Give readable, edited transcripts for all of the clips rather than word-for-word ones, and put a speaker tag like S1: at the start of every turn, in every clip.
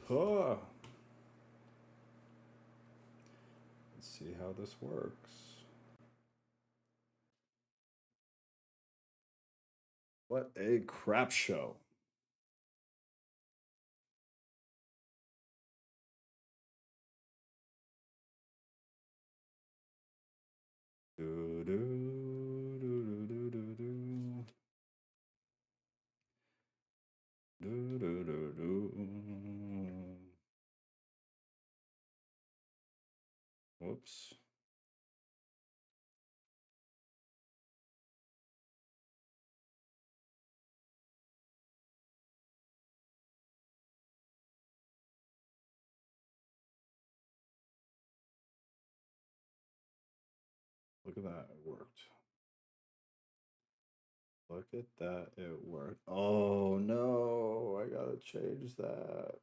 S1: Huh. Let's see how this works. What a crap show. Do, do, do, do, do, do, do, do, do, do. Whoops. Look at that, it worked. Look at that, it worked. Oh no, I gotta change that.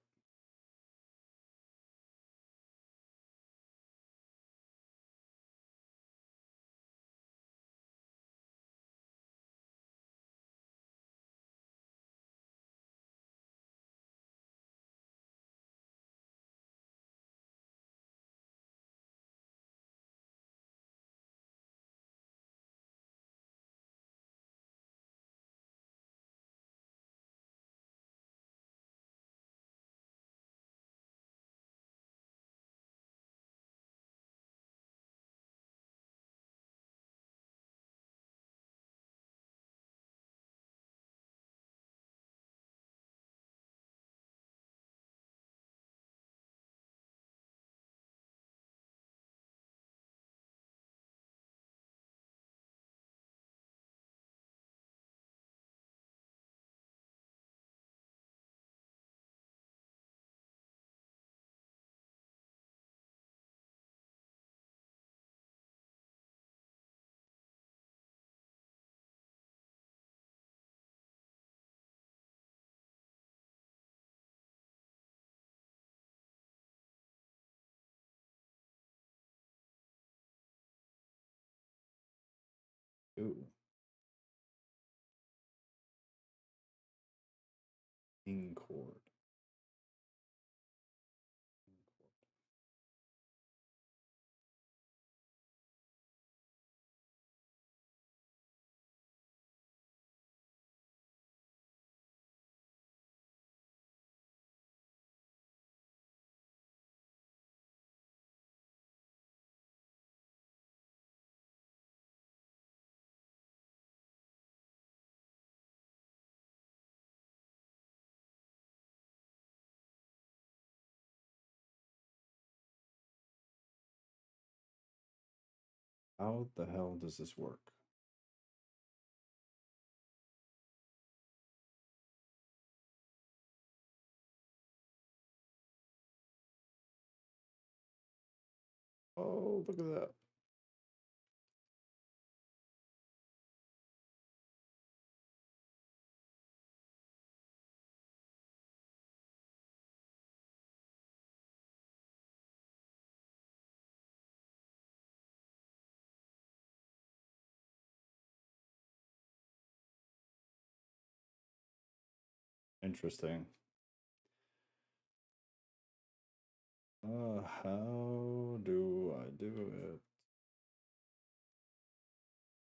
S1: Ooh, king chord. How the hell does this work? Oh, look at that. Interesting. How do I do it?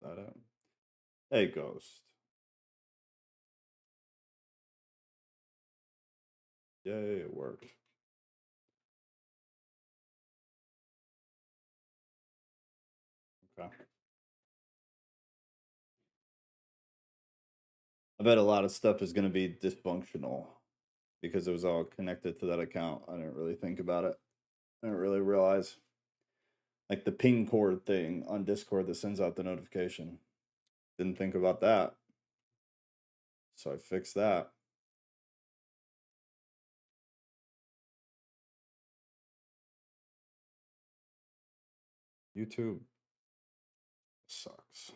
S1: That it? Hey, Ghost. Yay, it worked. Okay. I bet a lot of stuff is going to be dysfunctional because it was all connected to that account. I didn't really think about it. I didn't really realize. Like the ping cord thing on Discord that sends out the notification. Didn't think about that. So I fixed that. YouTube sucks.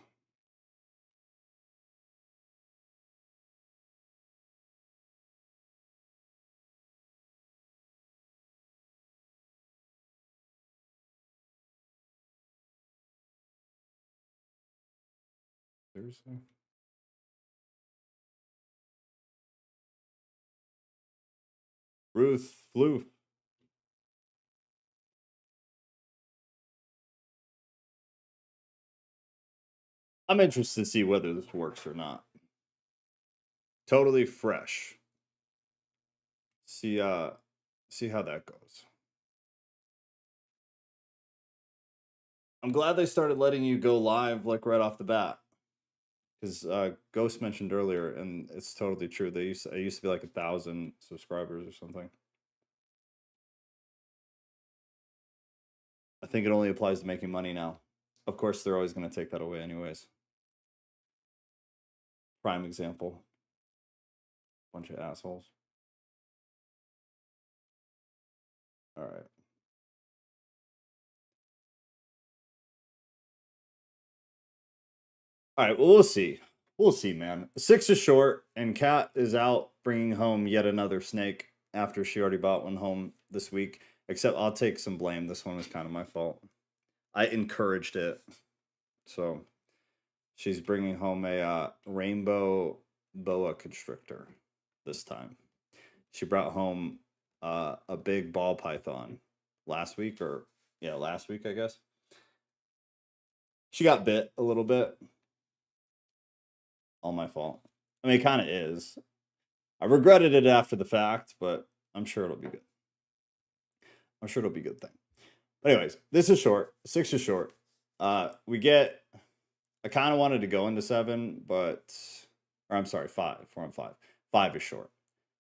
S1: Seriously? Ruthless. Floof. I'm interested to see whether this works or not. Totally fresh. See how that goes. I'm glad they started letting you go live like right off the bat. Because Ghost mentioned earlier, and it's totally true. I used to be like 1,000 subscribers or something. I think it only applies to making money now. Of course, they're always going to take that away anyways. Prime example. Bunch of assholes. All right. All right. Well, we'll see. We'll see, man. 6 is short, and Kat is out bringing home yet another snake after she already bought one home this week. Except I'll take some blame. This one was kind of my fault. I encouraged it. So she's bringing home a rainbow boa constrictor this time. She brought home a big ball python last week, I guess. She got bit a little bit. All my fault. I mean, it kind of is. I regretted it after the fact, but I'm sure it'll be good. I'm sure it'll be a good thing. But anyways, this is short. 6 is short. I kind of wanted to go into 7, or I'm sorry, 5. We're on 5. 5 is short.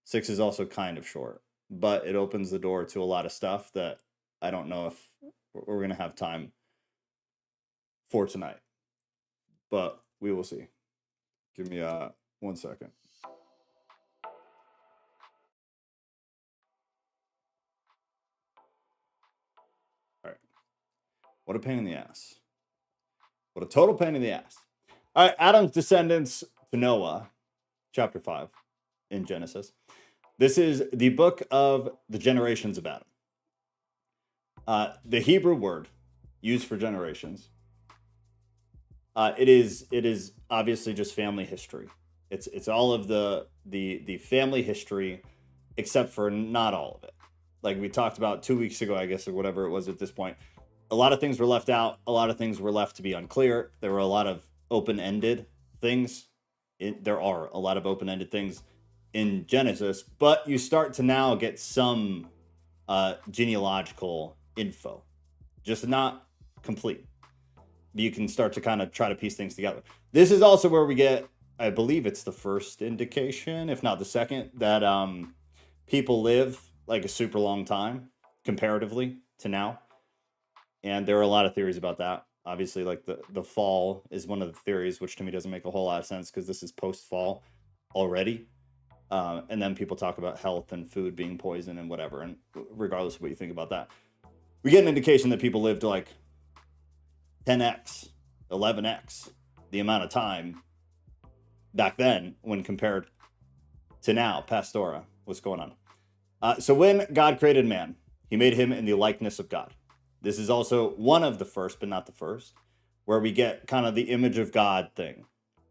S1: 6 is also kind of short, but it opens the door to a lot of stuff that I don't know if we're going to have time for tonight, but we will see. Give me 1 second. All right. What a pain in the ass. What a total pain in the ass. All right. Adam's descendants to Noah, chapter 5 in Genesis. This is the book of the generations of Adam. The Hebrew word used for generations. It is obviously just family history. It's all of the family history, except for not all of it. Like we talked about 2 weeks ago, I guess, or whatever it was at this point. A lot of things were left out. A lot of things were left to be unclear. There were a lot of open-ended things. There are a lot of open-ended things in Genesis, but you start to now get some genealogical info, just not complete. You can start to kind of try to piece things together. This is also where we get, I believe it's the first indication, if not the second, that people live like a super long time comparatively to now. And there are a lot of theories about that. Obviously, like the fall is one of the theories, which to me doesn't make a whole lot of sense because this is post-fall already. And then people talk about health and food being poison and whatever. And regardless of what you think about that, we get an indication that people lived like 10x, 11x the amount of time back then when compared to now. Pastora, what's going on? So when God created man, he made him in the likeness of God. This is also one of the first, but not the first, where we get kind of the image of God thing.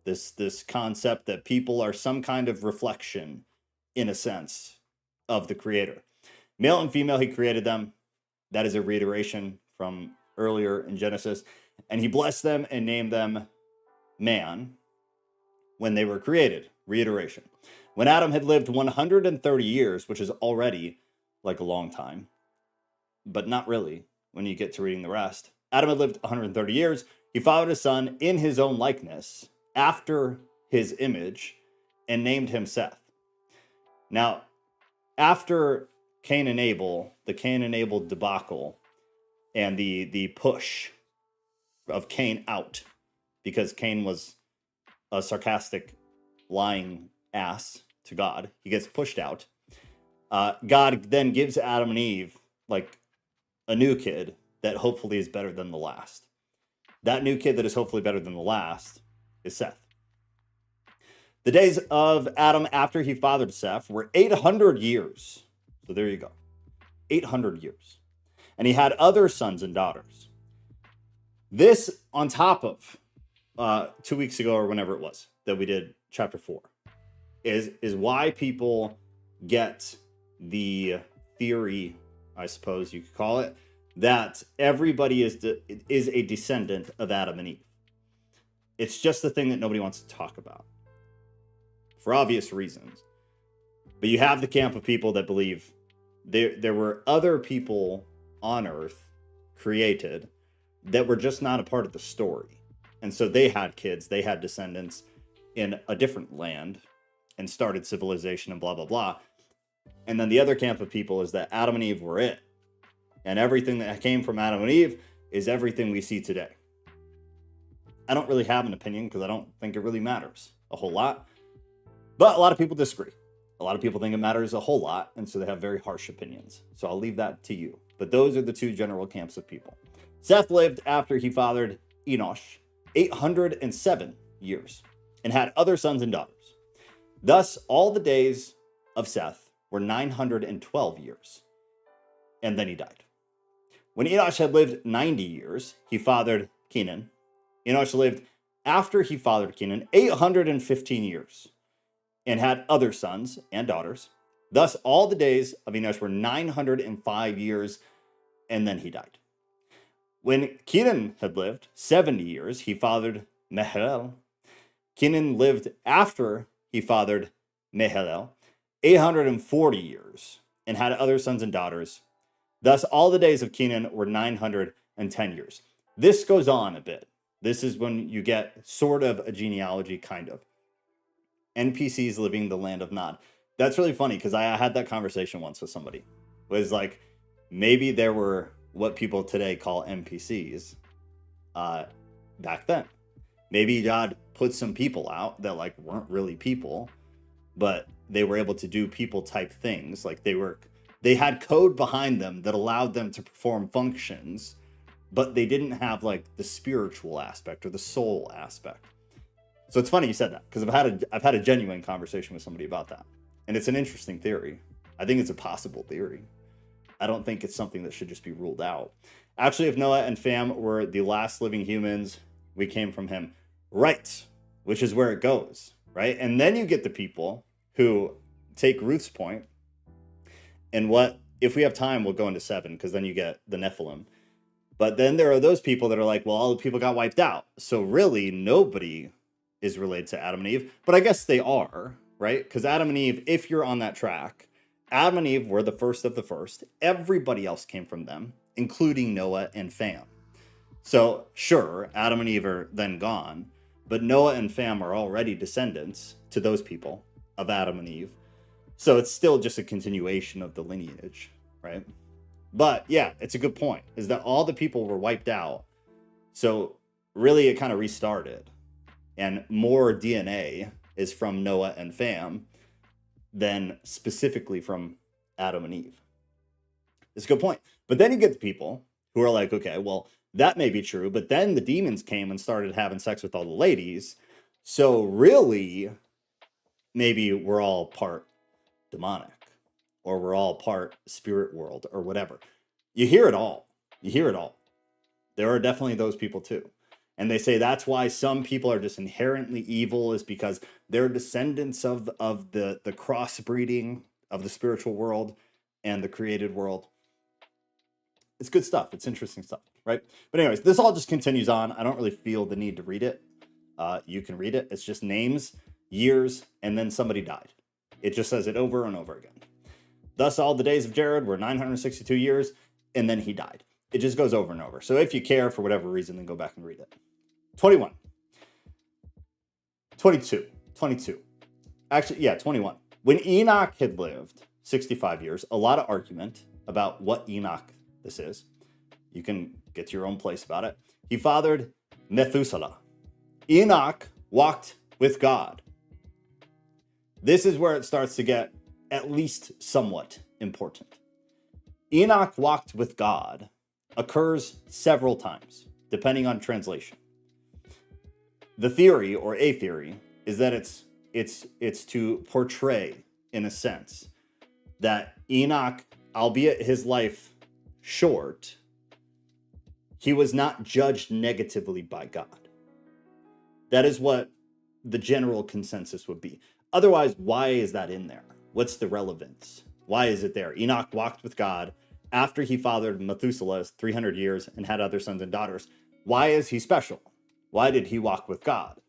S1: This concept that people are some kind of reflection, in a sense, of the creator. Male and female, he created them. That is a reiteration from earlier in Genesis. And he blessed them and named them man when they were created. Reiteration. When Adam had lived 130 years, which is already like a long time, but not really when you get to reading the rest. Adam had lived 130 years. He fathered a son in his own likeness, after his image, and named him Seth. Now, after Cain and Abel, the Cain and Abel debacle, and the push of Cain out, because Cain was a sarcastic, lying ass to God. He gets pushed out. God then gives Adam and Eve like a new kid that hopefully is better than the last. That new kid that is hopefully better than the last is Seth. The days of Adam after he fathered Seth were 800 years. So there you go. 800 years. And he had other sons and daughters. This on top of 2 weeks ago or whenever it was that we did chapter 4 is why people get the theory, I suppose you could call it, that everybody is a descendant of Adam and Eve. It's just the thing that nobody wants to talk about for obvious reasons. But you have the camp of people that believe there were other people on Earth created that were just not a part of the story. And so they had kids, they had descendants in a different land and started civilization and blah, blah, blah. And then the other camp of people is that Adam and Eve were it. And everything that came from Adam and Eve is everything we see today. I don't really have an opinion because I don't think it really matters a whole lot. But a lot of people disagree. A lot of people think it matters a whole lot, and so they have very harsh opinions. So I'll leave that to you. But those are the two general camps of people. Seth lived after he fathered Enosh 807 years and had other sons and daughters. Thus, all the days of Seth were 912 years, and then he died. When Enosh had lived 90 years, he fathered Kenan. Enosh lived after he fathered Kenan 815 years and had other sons and daughters. Thus, all the days of Enosh were 905 years, and then he died. When Kenan had lived 70 years, he fathered Mehalel. Kenan lived after he fathered Mehalel 840 years and had other sons and daughters. Thus, all the days of Kenan were 910 years. This goes on a bit. This is when you get sort of a genealogy, kind of. NPCs living the land of Nod. That's really funny because I had that conversation once with somebody. It was like, maybe there were what people today call NPCs back then. Maybe God put some people out that like weren't really people, but they were able to do people type things. Like they had code behind them that allowed them to perform functions, but they didn't have like the spiritual aspect or the soul aspect. So it's funny you said that because I've had a genuine conversation with somebody about that. And it's an interesting theory. I think it's a possible theory. I don't think it's something that should just be ruled out. Actually, if Noah and Fam were the last living humans, we came from him. Right. Which is where it goes, right? And then you get the people who take Ruth's point, and what, if we have time, we'll go into 7, because then you get the Nephilim. But then there are those people that are like, well, all the people got wiped out. So really, nobody is related to Adam and Eve. But I guess they are, right? Because Adam and Eve, if you're on that track, Adam and Eve were the first of the first. Everybody else came from them, including Noah and Fam. So sure, Adam and Eve are then gone, but Noah and Fam are already descendants to those people of Adam and Eve. So it's still just a continuation of the lineage, right? But yeah, it's a good point, is that all the people were wiped out. So really it kind of restarted. And more DNA is from Noah and Fam than specifically from Adam and Eve. It's a good point. But then you get the people who are like, okay, well, that may be true, but then the demons came and started having sex with all the ladies. So really, maybe we're all part demonic, or we're all part spirit world, or whatever. You hear it all. You hear it all. There are definitely those people too. And they say that's why some people are just inherently evil, is because they're descendants of the crossbreeding of the spiritual world and the created world. It's good stuff. It's interesting stuff, right? But anyways, this all just continues on. I don't really feel the need to read it. You can read it. It's just names, years, and then somebody died. It just says it over and over again. Thus, all the days of Jared were 962 years, and then he died. It just goes over and over. So if you care for whatever reason, then go back and read it. 21. 22. Actually, yeah, 21. When Enoch had lived 65 years, a lot of argument about what Enoch this is. You can get to your own place about it. He fathered Methuselah. Enoch walked with God. This is where it starts to get at least somewhat important. Enoch walked with God occurs several times, depending on translation. The theory, or a theory, is that it's to portray, in a sense, that Enoch, albeit his life short, he was not judged negatively by God. That is what the general consensus would be. Otherwise, why is that in there? What's the relevance Why is it there? Enoch walked with God after he fathered Methuselah 300 years and had other sons and daughters. Why is he special? Why did he walk with God?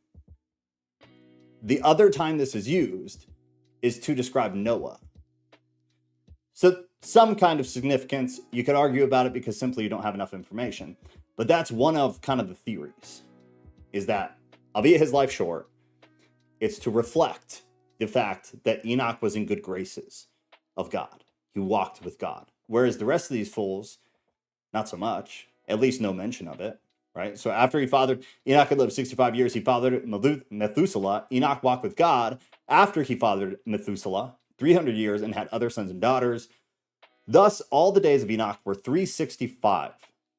S1: The other time this is used is to describe Noah. So some kind of significance, you could argue about it because simply you don't have enough information. But that's one of kind of the theories, is that, albeit his life short, it's to reflect the fact that Enoch was in good graces of God. He walked with God. Whereas the rest of these fools, not so much, at least no mention of it, right? So after he fathered, Enoch had lived 65 years, he fathered Methuselah. Enoch walked with God after he fathered Methuselah 300 years and had other sons and daughters. Thus, all the days of Enoch were 365,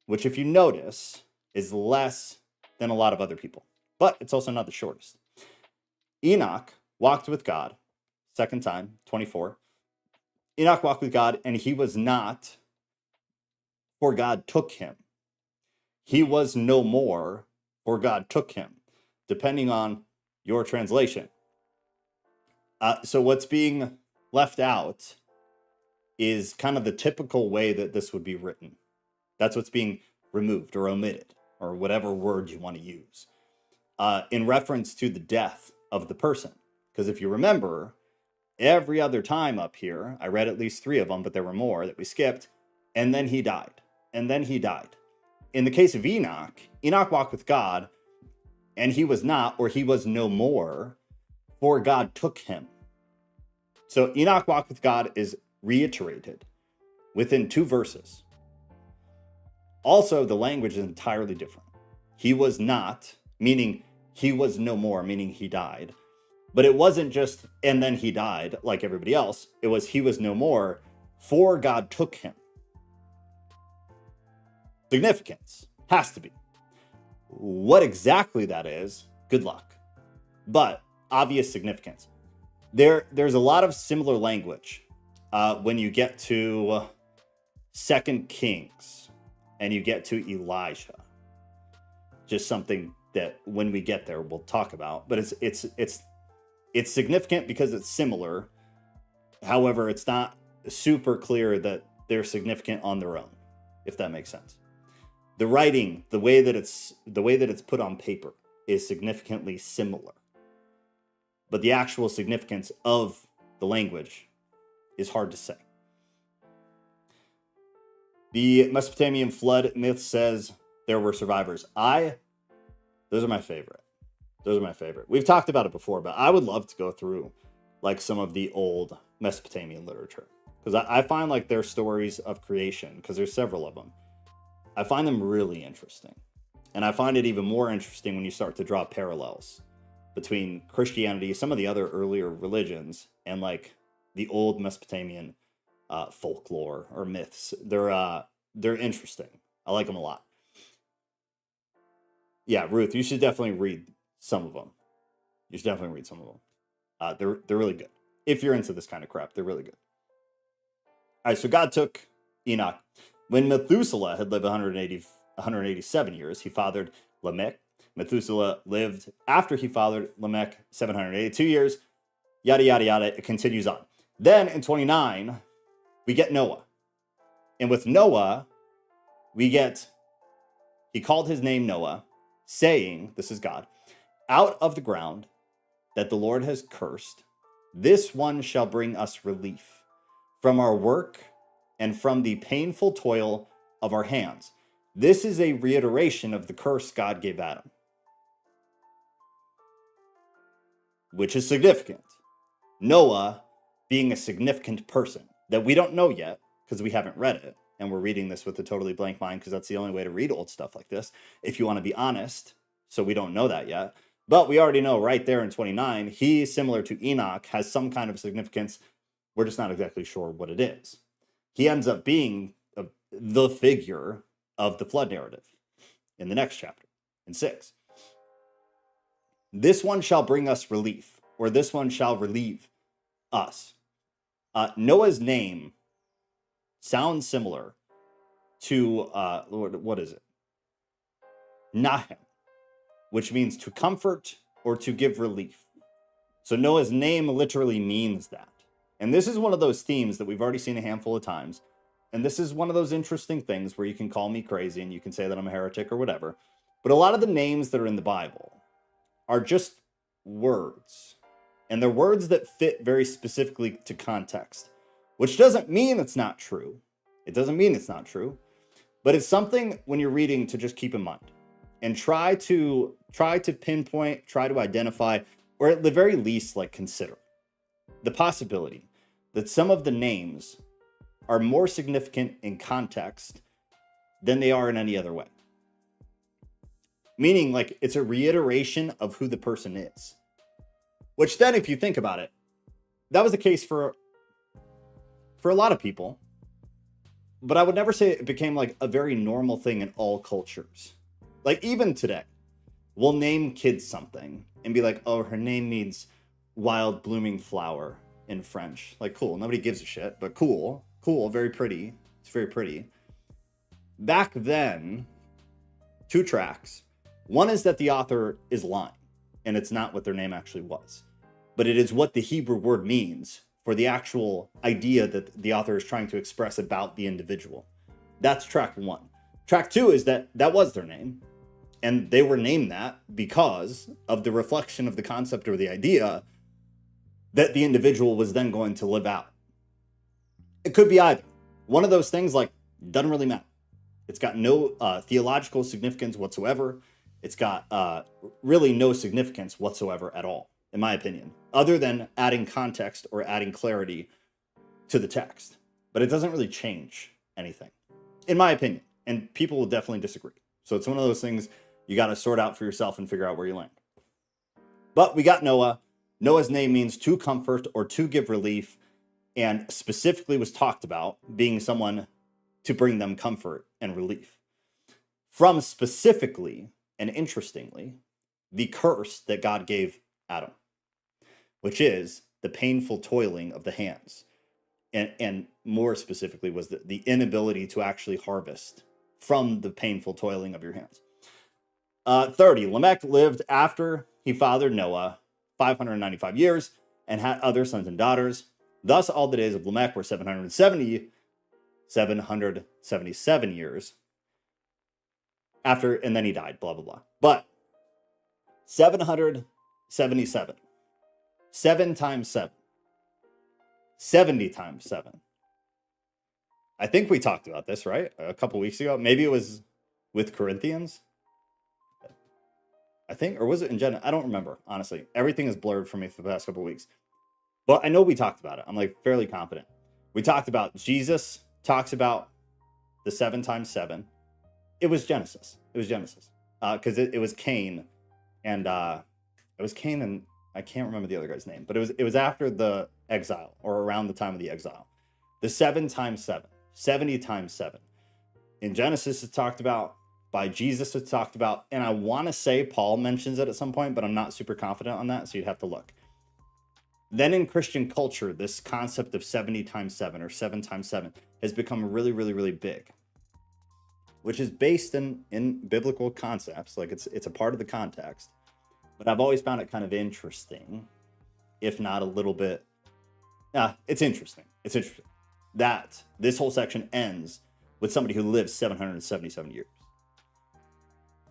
S1: which, if you notice, is less than a lot of other people. But it's also not the shortest. Enoch walked with God, second time, 24. Enoch walked with God, and he was not, for God took him. He was no more, for God took him, depending on your translation. So what's being left out is kind of the typical way that this would be written. That's what's being removed or omitted, or whatever word you want to use, in reference to the death of the person. Because if you remember, every other time up here, I read at least 3 of them, but there were more that we skipped, and then he died, and then he died. In the case of Enoch, Enoch walked with God, and he was not, or he was no more, for God took him. So Enoch walked with God is reiterated within 2 verses. Also, the language is entirely different. He was not, meaning he was no more, meaning he died. But it wasn't just, and then he died like everybody else. It was, he was no more, for God took him. Significance has to be. What exactly that is, good luck. But obvious significance. There's a lot of similar language when you get to 2 Kings and you get to Elijah. Just something that when we get there we'll talk about. But it's significant because it's similar. However, it's not super clear that they're significant on their own, if that makes sense. The writing, the way that it's put on paper is significantly similar. But the actual significance of the language is hard to say. The Mesopotamian flood myth says there were survivors. Those are my favorite. We've talked about it before, but I would love to go through like some of the old Mesopotamian literature. Because I find like their stories of creation, because there's several of them, I find them really interesting. And I find it even more interesting when you start to draw parallels between Christianity, some of the other earlier religions, and like the old Mesopotamian folklore or myths. They're interesting. I like them a lot. Yeah, Ruth, you should definitely read some of them. They're really good. If you're into this kind of crap, they're really good. All right, so God took Enoch. When Methuselah had lived 187 years, he fathered Lamech. Methuselah lived after he fathered Lamech 782 years. Yada, yada, yada. It continues on. Then in 29, we get Noah. And with Noah, he called his name Noah, saying, this is God, out of the ground that the Lord has cursed, this one shall bring us relief from our work and from the painful toil of our hands. This is a reiteration of the curse God gave Adam, which is significant. Noah being a significant person that we don't know yet because we haven't read it. And we're reading this with a totally blank mind because that's the only way to read old stuff like this, if you want to be honest. So we don't know that yet. But we already know right there in 29, he, similar to Enoch, has some kind of significance. We're just not exactly sure what it is. He ends up being the figure of the flood narrative in the next chapter, in 6. This one shall bring us relief, or this one shall relieve us. Noah's name sounds similar to, what is it? Nahem, which means to comfort or to give relief. So Noah's name literally means that. And this is one of those themes that we've already seen a handful of times. And this is one of those interesting things where you can call me crazy and you can say that I'm a heretic or whatever. But a lot of the names that are in the Bible are just words. And they're words that fit very specifically to context, which doesn't mean it's not true. It doesn't mean it's not true. But it's something when you're reading to just keep in mind and try to pinpoint, try to identify, or at the very least, like consider the possibility that some of the names are more significant in context than they are in any other way. Meaning, like, it's a reiteration of who the person is. Which then, if you think about it, that was the case for a lot of people. But I would never say it became like a very normal thing in all cultures. Like, even today, we'll name kids something and be like, oh, her name means wild blooming flower in French. Like, cool. Nobody gives a shit, but cool. Cool. Very pretty. It's very pretty. Back then, 2 tracks. One is that the author is lying, and it's not what their name actually was. But it is what the Hebrew word means for the actual idea that the author is trying to express about the individual. That's track 1. Track 2 is that was their name, and they were named that because of the reflection of the concept or the idea that the individual was then going to live out. It could be either. One of those things, like, doesn't really matter. It's got no theological significance whatsoever. It's got really no significance whatsoever at all, in my opinion, other than adding context or adding clarity to the text. But it doesn't really change anything, in my opinion. And people will definitely disagree. So it's one of those things you got to sort out for yourself and figure out where you land. But we got Noah. Noah's name means to comfort or to give relief, and specifically was talked about being someone to bring them comfort and relief. From specifically and interestingly, the curse that God gave Adam, which is the painful toiling of the hands. And more specifically was the inability to actually harvest from the painful toiling of your hands. 30, Lamech lived after he fathered Noah 595 years and had other sons and daughters. Thus, all the days of Lamech were 777 years after, and then he died, blah, blah, blah. But 777, 7 times 7, 70 times 7. I think we talked about this, right? A couple weeks ago. Maybe it was with Corinthians. I think, or was it in Genesis? I don't remember, honestly. Everything is blurred for me for the past couple of weeks. But I know we talked about it. I'm like fairly confident. We talked about Jesus talks about the 7 times 7. It was Genesis. Because it was Cain, and I can't remember the other guy's name, but it was after the exile or around the time of the exile. The 7 times 7, 70 times 7. In Genesis, it's talked about. By Jesus, it's talked about. And I want to say Paul mentions it at some point, but I'm not super confident on that, so you'd have to look. Then in Christian culture, this concept of 70 times 7 or 7 times 7 has become really, really, really big, which is based in biblical concepts. Like it's a part of the context. But I've always found it kind of interesting, if not a little bit. It's interesting. It's interesting that this whole section ends with somebody who lives 777 years.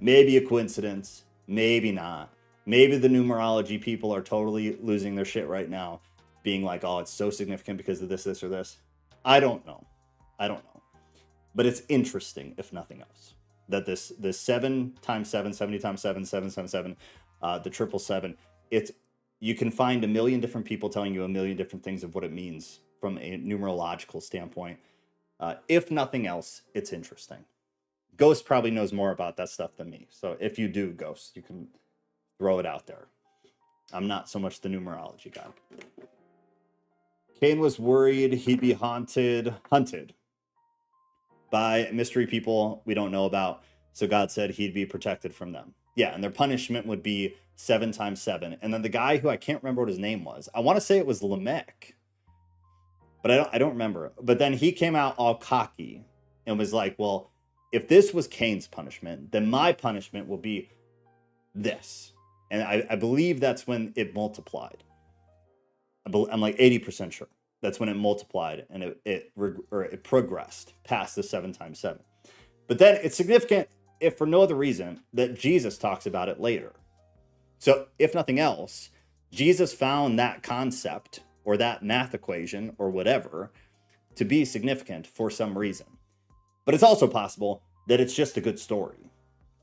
S1: Maybe a coincidence, maybe not. Maybe the numerology people are totally losing their shit right now, being like, oh, it's so significant because of this, this, or this. I don't know. But it's interesting, if nothing else, that this 7 times 7, 70 times 7, 777, the 777, you can find a million different people telling you a million different things of what it means from a numerological standpoint. If nothing else, it's interesting. Ghost probably knows more about that stuff than me. So if you do, Ghost, you can throw it out there. I'm not so much the numerology guy. Cain was worried he'd be hunted by mystery people we don't know about. So God said he'd be protected from them. Yeah, and their punishment would be 7 times 7. And then the guy who I can't remember what his name was. I want to say it was Lamech, but I don't remember. But then he came out all cocky and was like, well, if this was Cain's punishment, then my punishment will be this. And I believe that's when it multiplied. I'm like 80% sure. That's when it multiplied and it progressed past the 7 times 7. But then it's significant, if for no other reason, that Jesus talks about it later. So if nothing else, Jesus found that concept or that math equation or whatever to be significant for some reason. But it's also possible that it's just a good story.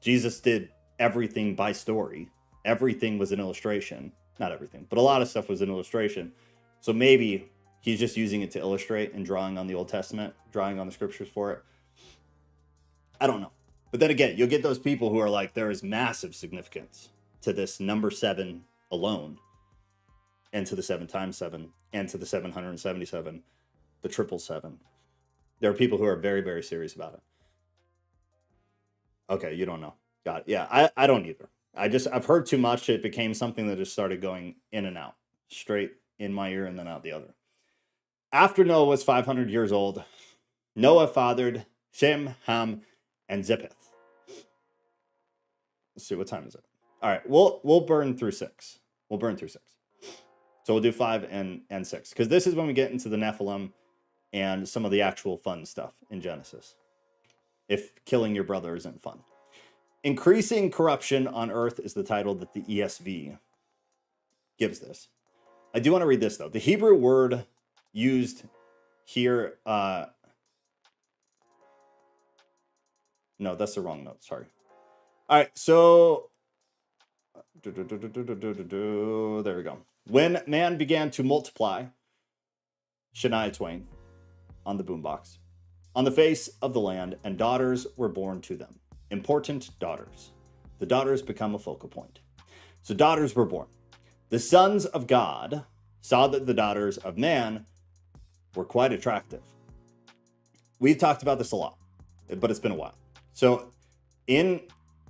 S1: Jesus did everything by story. Everything was an illustration. Not everything, but a lot of stuff was an illustration. So maybe he's just using it to illustrate and drawing on the Old Testament, drawing on the scriptures for it. I don't know. But then again, you'll get those people who are like, there is massive significance to this number 7 alone, and to the 7 times 7, and to the 777, the 777. There are people who are very, very serious about it. Okay, you don't know. Got it. Yeah, I don't either. I've heard too much. It became something that just started going in and out, straight in my ear and then out the other. After Noah was 500 years old, Noah fathered Shem, Ham, and Japheth. Let's see, what time is it? All right, we'll burn through 6. We'll burn through 6. So we'll do 5 and 6, because this is when we get into the Nephilim and some of the actual fun stuff in Genesis. If killing your brother isn't fun. Increasing corruption on earth is the title that the ESV gives this. I do want to read this, though. The Hebrew word used here... no, that's the wrong note. Sorry. All right, so... there we go. When man began to multiply, Shania Twain on the boombox, on the face of the land, and daughters were born to them. Important daughters. The daughters become a focal point. So daughters were born. The sons of God saw that the daughters of man were quite attractive. We've talked about this a lot, but it's been a while. So in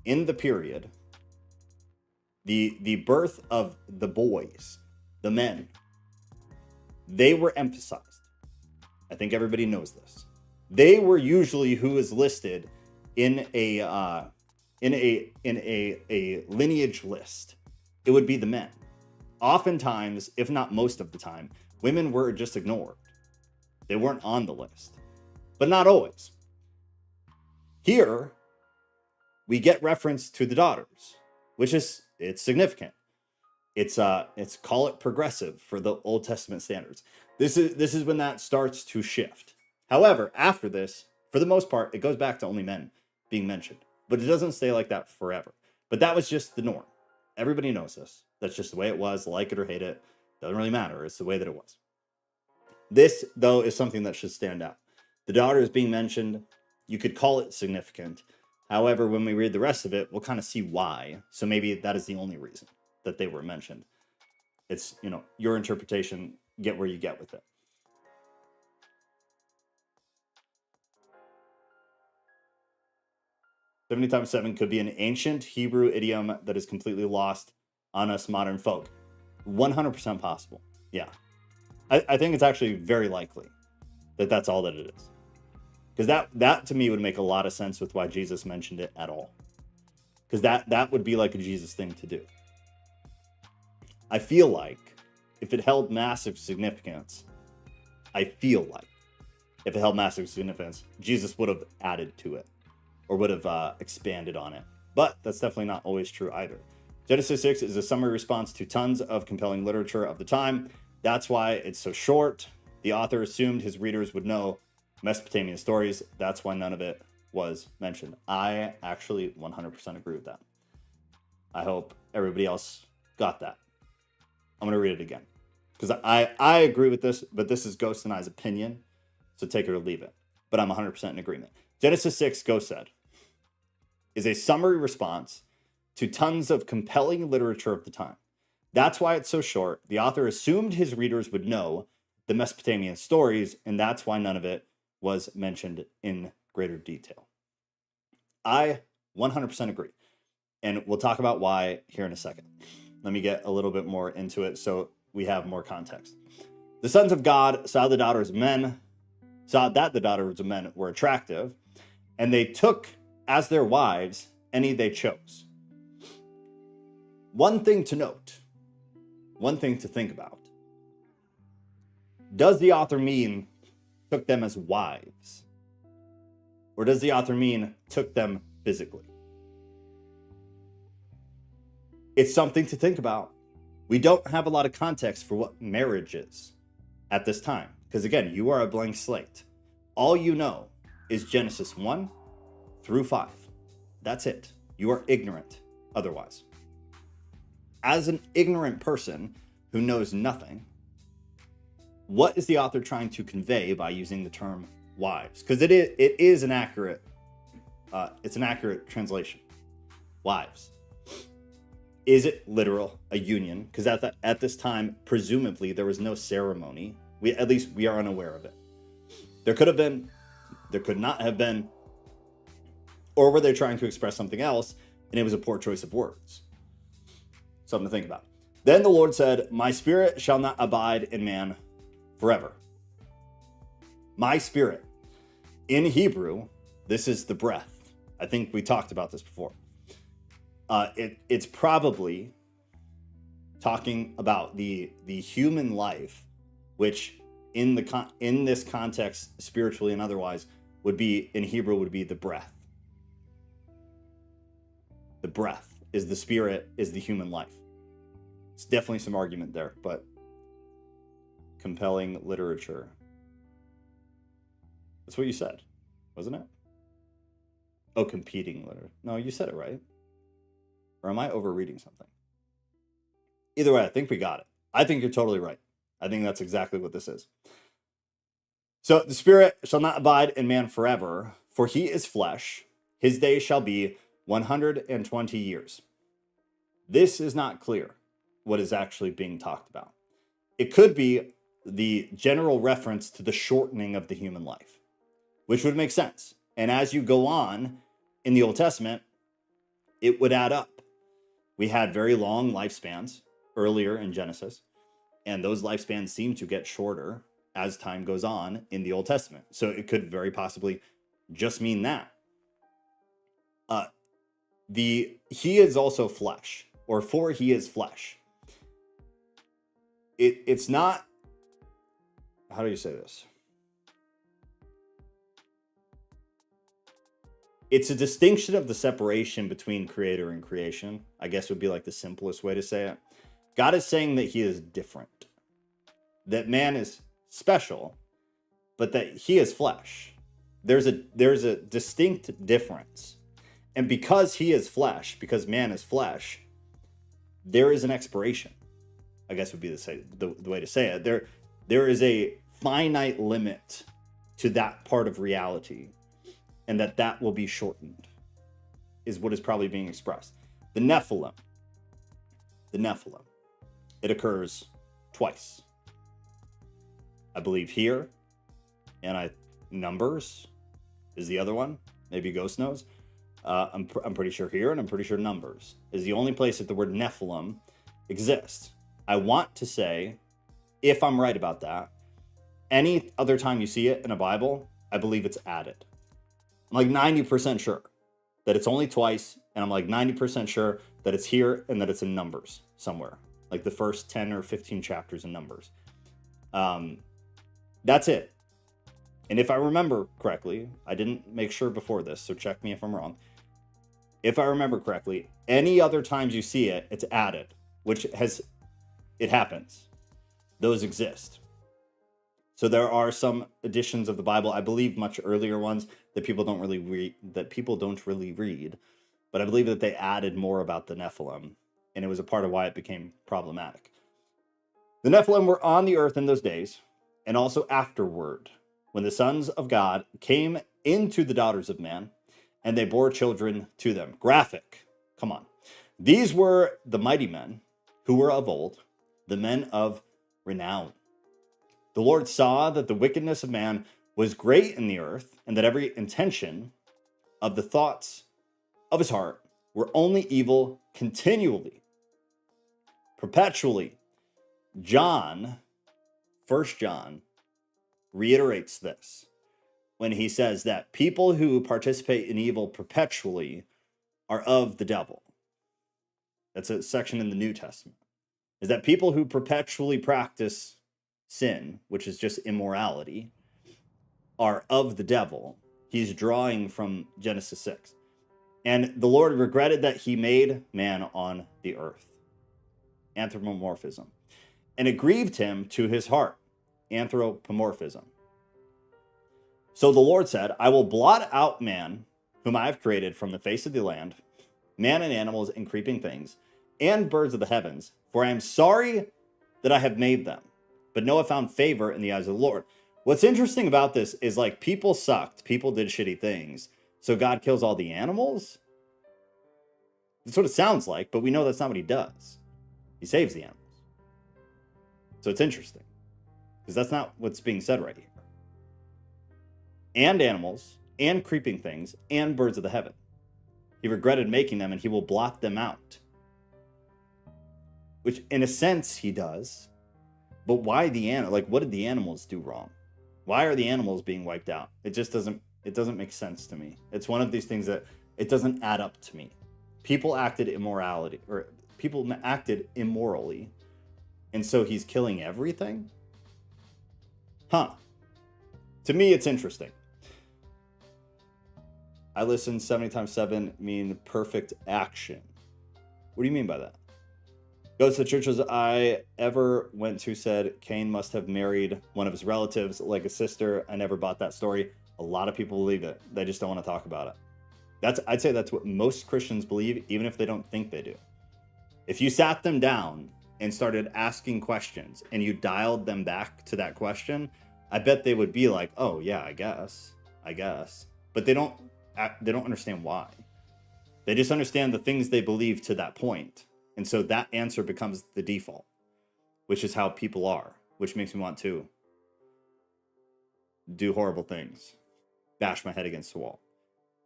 S1: the period, the birth of the boys, the men, they were emphasized. I think everybody knows this. They were usually who is listed in a lineage list. It would be the men. Oftentimes, if not most of the time, women were just ignored. They weren't on the list, but not always. Here, we get reference to the daughters, which is, it's significant. It's call it progressive for the Old Testament standards. This is when that starts to shift. However, after this, for the most part, it goes back to only men being mentioned, but it doesn't stay like that forever. But that was just the norm. Everybody knows this. That's just the way it was, like it or hate it. Doesn't really matter. It's the way that it was. This, though, is something that should stand out. The daughters being mentioned, you could call it significant. However, when we read the rest of it, we'll kind of see why. So maybe that is the only reason that they were mentioned. It's, your interpretation, get where you get with it. "70 times 7 could be an ancient Hebrew idiom that is completely lost on us modern folk." 100% possible. Yeah. I think it's actually very likely that that's all that it is. Because that to me would make a lot of sense with why Jesus mentioned it at all. Because that would be like a Jesus thing to do. I feel like if it held massive significance, Jesus would have added to it or would have expanded on it. But that's definitely not always true either. Genesis 6 is a summary response to tons of compelling literature of the time. That's why it's so short. The author assumed his readers would know Mesopotamian stories. That's why none of it was mentioned. I actually 100% agree with that. I hope everybody else got that. I'm going to read it again. Because I agree with this, but this is Ghost and I's opinion. So take it or leave it. But I'm 100% in agreement. Genesis 6, Ghost said, is a summary response to tons of compelling literature of the time. That's why it's so short. The author assumed his readers would know the Mesopotamian stories, and that's why none of it was mentioned in greater detail. I 100% agree. And we'll talk about why here in a second. Let me get a little bit more into it so we have more context. The sons of God saw that the daughters of men were attractive, and they took as their wives any they chose. One thing to note, one thing to think about. Does the author mean took them as wives? Or does the author mean took them physically? It's something to think about. We don't have a lot of context for what marriage is at this time. Because again, you are a blank slate. All you know is Genesis 1 through 5. That's it. You are ignorant otherwise. As an ignorant person who knows nothing, what is the author trying to convey by using the term wives? Because it is an accurate, it's an accurate translation. Wives. Is it literal, a union? Because at this time, presumably, there was no ceremony. At least we are unaware of it. There could have been, there could not have been, or were they trying to express something else, and it was a poor choice of words? Something to think about. Then the Lord said, my spirit shall not abide in man forever. My spirit. In Hebrew, this is the breath. I think we talked about this before. It's probably talking about the human life, which in this context, spiritually and otherwise, would be in Hebrew would be the breath. The breath is the spirit, is the human life. It's definitely some argument there, but compelling literature. That's what you said, wasn't it? Oh, competing literature. No, you said it right. Or am I overreading something? Either way, I think we got it. I think you're totally right. I think that's exactly what this is. So the spirit shall not abide in man forever, for he is flesh. His days shall be 120 years. This is not clear what is actually being talked about. It could be the general reference to the shortening of the human life, which would make sense. And as you go on in the Old Testament, it would add up. We had very long lifespans earlier in Genesis, and those lifespans seem to get shorter as time goes on in the Old Testament. So it could very possibly just mean that. He is also flesh, or for he is flesh. It's not, how do you say this? It's a distinction of the separation between creator and creation, I guess would be like the simplest way to say it. God is saying that he is different, that man is special, but that he is flesh. There's a distinct difference. And because he is flesh, because man is flesh, there is an expiration, I guess would be the way to say it. There is a finite limit to that part of reality, and that will be shortened, is what is probably being expressed. The Nephilim, it occurs twice. I believe here, and Numbers is the other one. Maybe Ghost knows. I'm pretty sure here, and I'm pretty sure Numbers is the only place that the word Nephilim exists. I want to say, if I'm right about that, any other time you see it in a Bible, I believe it's added. I'm like 90% sure that it's only twice, and I'm like 90% sure that it's here and that it's in Numbers somewhere, like the first 10 or 15 chapters in Numbers. That's it. And if I remember correctly, I didn't make sure before this, so check me if I'm wrong. If I remember correctly, any other times you see it, it's added, it happens. Those exist. So there are some editions of the Bible, I believe much earlier ones that people don't really read, but I believe that they added more about the Nephilim, and it was a part of why it became problematic. The Nephilim were on the earth in those days, and also afterward, when the sons of God came into the daughters of man, and they bore children to them. Graphic. Come on. These were the mighty men who were of old, the men of renown. The Lord saw that the wickedness of man was great in the earth, and that every intention of the thoughts of his heart were only evil continually, perpetually. First John, reiterates this when he says that people who participate in evil perpetually are of the devil. That's a section in the New Testament. Is that people who perpetually practice sin, which is just immorality, are of the devil. He's drawing from Genesis 6. And the Lord regretted that he made man on the earth. Anthropomorphism. And it grieved him to his heart. Anthropomorphism. So the Lord said, I will blot out man, whom I have created from the face of the land, man and animals and creeping things, and birds of the heavens, for I am sorry that I have made them. But Noah found favor in the eyes of the Lord. What's interesting about this is, like, people sucked. People did shitty things. So God kills all the animals? That's what it sounds like, but we know that's not what he does. He saves the animals. So it's interesting, because that's not what's being said right here. And animals, and creeping things, and birds of the heaven. He regretted making them, and he will blot them out. Which, in a sense, he does. But why the animal? Like, what did the animals do wrong? Why are the animals being wiped out? It just doesn't make sense to me. It's one of these things that it doesn't add up to me. People acted immorally, and so he's killing everything? Huh. To me, it's interesting. I listen 70 times 7 mean perfect action. What do you mean by that? Goes to the churches I ever went to said Cain must have married one of his relatives, like a sister. I never bought that story. A lot of people believe it. They just don't want to talk about it. I'd say that's what most Christians believe, even if they don't think they do. If you sat them down and started asking questions and you dialed them back to that question, I bet they would be like, oh yeah, I guess. But they don't understand why. They just understand the things they believe to that point. And so that answer becomes the default, which is how people are, which makes me want to do horrible things, bash my head against the wall,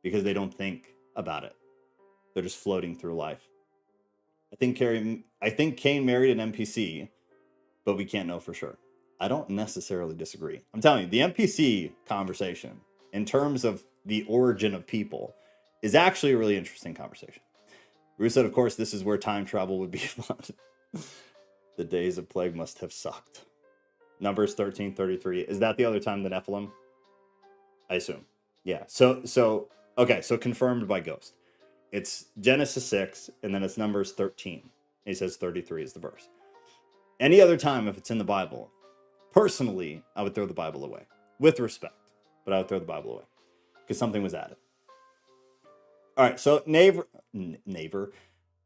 S1: because they don't think about it. They're just floating through life. I think Cain married an NPC, but we can't know for sure. I don't necessarily disagree. I'm telling you, the NPC conversation, in terms of the origin of people, is actually a really interesting conversation. Ruth said, of course, this is where time travel would be fun. The days of plague must have sucked. Numbers 13:33. Is that the other time the Nephilim? I assume. Yeah. So confirmed by Ghost. It's Genesis 6, and then it's Numbers 13. He says 33 is the verse. Any other time, if it's in the Bible, personally, I would throw the Bible away. With respect, but I would throw the Bible away. Because something was added. All right, so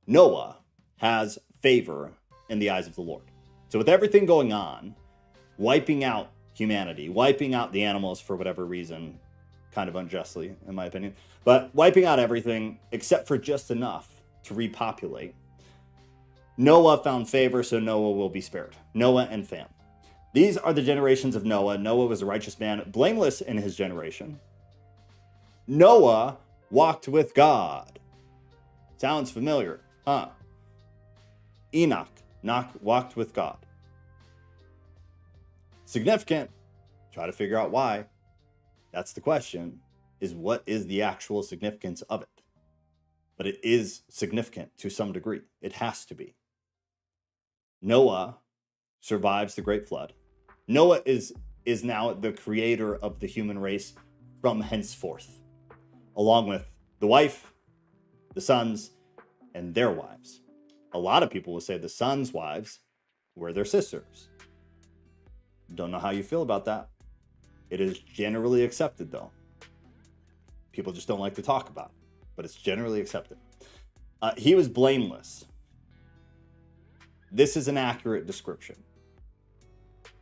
S1: Noah has favor in the eyes of the Lord. So with everything going on, wiping out humanity, wiping out the animals for whatever reason, kind of unjustly, in my opinion, but wiping out everything except for just enough to repopulate, Noah found favor, so Noah will be spared. Noah and fam. These are the generations of Noah. Noah was a righteous man, blameless in his generation. Noah walked with God. Sounds familiar, huh? Enoch walked with God. Significant. Try to figure out why. That's the question, is what is the actual significance of it? But it is significant to some degree. It has to be. Noah survives the great flood. Noah is now the creator of the human race from henceforth, along with the wife, the sons, and their wives. A lot of people will say the sons' wives were their sisters. Don't know how you feel about that. It is generally accepted, though. People just don't like to talk about it, but it's generally accepted. He was blameless. This is an accurate description.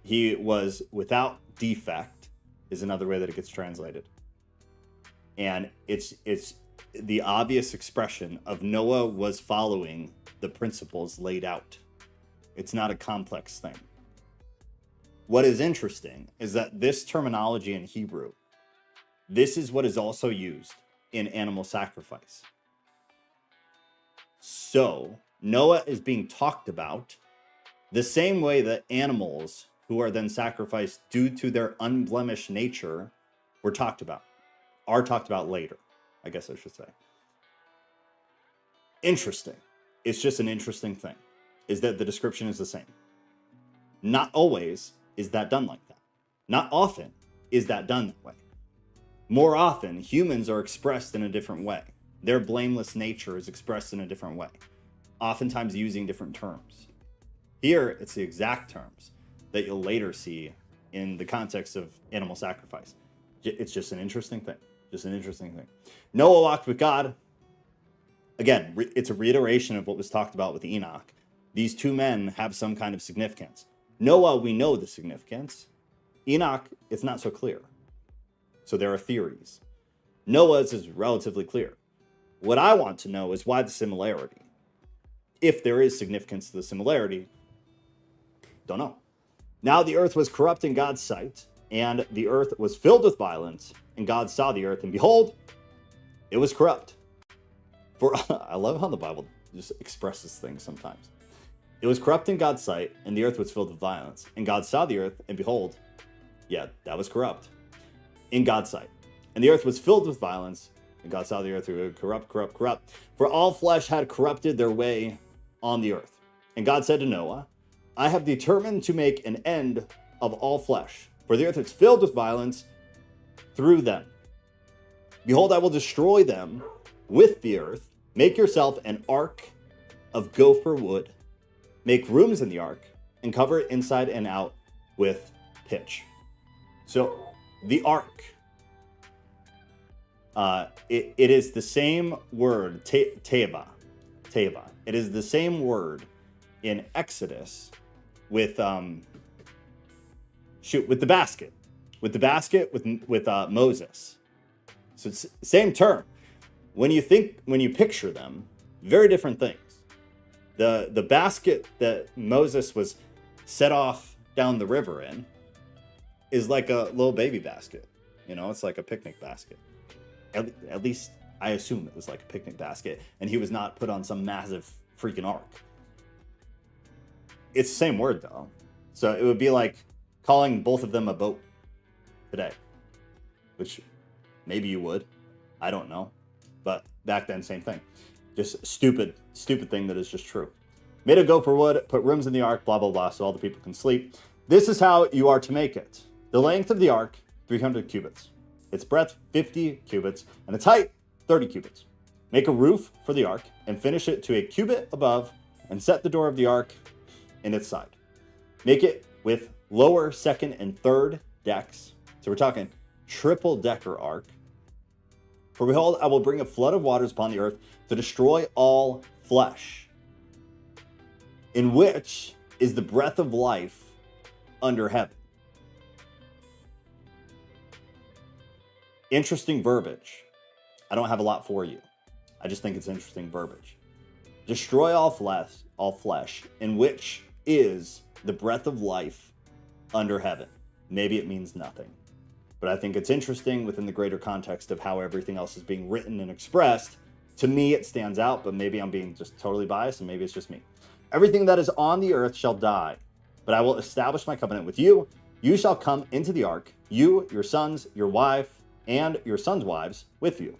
S1: He was without defect, is another way that it gets translated. And it's the obvious expression of Noah was following the principles laid out. It's not a complex thing. What is interesting is that this terminology in Hebrew, this is what is also used in animal sacrifice. So Noah is being talked about the same way that animals who are then sacrificed due to their unblemished nature are talked about later, I guess I should say. Interesting. It's just an interesting thing, is that the description is the same. Not always, is that done like that. Not often is that done that way. More often, humans are expressed in a different way. Their blameless nature is expressed in a different way, oftentimes using different terms. Here, it's the exact terms that you'll later see in the context of animal sacrifice. It's just an interesting thing. Just an interesting thing. Noah walked with God. Again, it's a reiteration of what was talked about with Enoch. These two men have some kind of significance. Noah, we know the significance. Enoch, it's not so clear. So there are theories. Noah's is relatively clear. What I want to know is why the similarity. If there is significance to the similarity, don't know. Now the earth was corrupt in God's sight, and the earth was filled with violence, and God saw the earth, and behold, it was corrupt. For I love how the Bible just expresses things sometimes. It was corrupt in God's sight, and the earth was filled with violence, and God saw the earth, and behold, yeah, that was corrupt in God's sight. And the earth was filled with violence, and God saw the earth corrupt. For all flesh had corrupted their way on the earth. And God said to Noah, I have determined to make an end of all flesh, for the earth is filled with violence through them. Behold, I will destroy them with the earth. Make yourself an ark of gopher wood. Make rooms in the ark, and cover it inside and out with pitch. So, the ark, it is the same word, teva. It is the same word in Exodus with the basket, with Moses. So it's the same term. When you picture them, very different things. The basket that Moses was set off down the river in is like a little baby basket. It's like a picnic basket. At least I assume it was like a picnic basket, and he was not put on some massive freaking ark. It's the same word though. So it would be like calling both of them a boat today, which maybe you would. I don't know. But back then, same thing. Just stupid thing that is just true. Made of gopher wood, put rooms in the ark, blah, blah, blah, so all the people can sleep. This is how you are to make it. The length of the ark, 300 cubits. Its breadth, 50 cubits. And its height, 30 cubits. Make a roof for the ark and finish it to a cubit above and set the door of the ark in its side. Make it with lower, second, and third decks. So we're talking triple-decker ark. For behold, I will bring a flood of waters upon the earth to destroy all flesh, in which is the breath of life under heaven. Interesting verbiage. I don't have a lot for you. I just think it's interesting verbiage. Destroy all flesh, in which is the breath of life under heaven. Maybe it means nothing. But I think it's interesting within the greater context of how everything else is being written and expressed. To me, it stands out, but maybe I'm being just totally biased, and maybe it's just me. Everything that is on the earth shall die, but I will establish my covenant with you. You shall come into the ark, you, your sons, your wife, and your sons' wives with you.